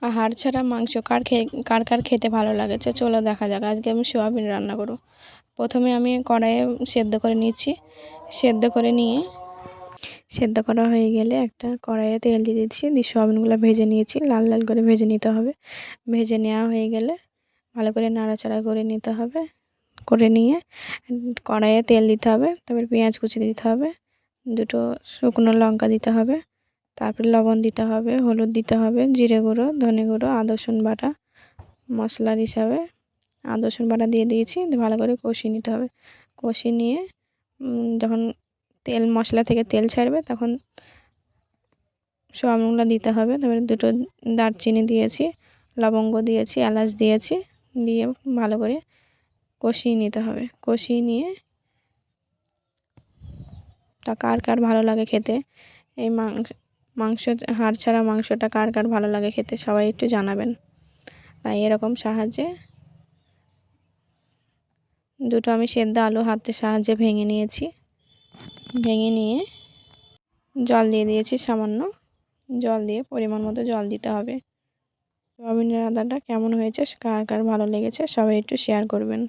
হাড় ছাড়া মাংস কার কার খেতে ভালো লাগে চলো দেখা যাক। আজকে আমি সোয়াবিন রান্না করব। প্রথমে আমি কড়াইয়ে সেদ্ধ করে নিচ্ছি। সেদ্ধ করে নিয়ে সেদ্ধ করা হয়ে গেলে একটা কড়াইয়ে তেল দিয়ে দিচ্ছি, দিয়ে সোয়াবিনগুলো ভেজে নিয়েছি, লাল লাল করে ভেজে নিতে হবে। ভেজে নেওয়া হয়ে গেলে ভালো করে নাড়াচাড়া করে নিতে হবে। করে নিয়ে কড়াইয়ে তেল দিতে হবে, তারপর পেঁয়াজ কুচি দিতে হবে, দুটো শুকনো লঙ্কা দিতে হবে, তারপর লবণ দিতে হবে, হলুদ দিতে হবে, জিরে গুঁড়ো, ধনে গুঁড়ো, আদা রসুন বাটা মশলার হিসাবে আদা রসুন বাটা দিয়ে দিয়েছি। ভালো করে কষিয়ে নিতে হবে। কষিয়ে নিয়ে যখন মশলা থেকে তেল ছাড়বে তখন সোয়াবিনগুলো দিতে হবে। তারপরে দুটো দারচিনি দিয়েছি, লবঙ্গ দিয়েছি, এলাচ দিয়েছি, দিয়ে ভালো করে কষিয়ে নিতে হবে। কষিয়ে নিয়ে তা কার কার ভালো লাগে খেতে এই মাংস হাড় ছাড়া মাংসটা কার কার ভালো লাগে খেতে সবাই একটু জানাবেন। তাই এরকম সাহায্যে দুটো আমি সেদ্ধ আলু হাতের সাহায্যে ভেঙে নিয়েছি। ভেঙে নিয়ে জল দিয়ে দিয়েছি, সামান্য জল দিয়ে পরিমাণ মতো জল দিতে হবে। সোয়াবিনের রান্নাটা কেমন হয়েছে কার কার ভালো লেগেছে সবাই একটু শেয়ার করবেন।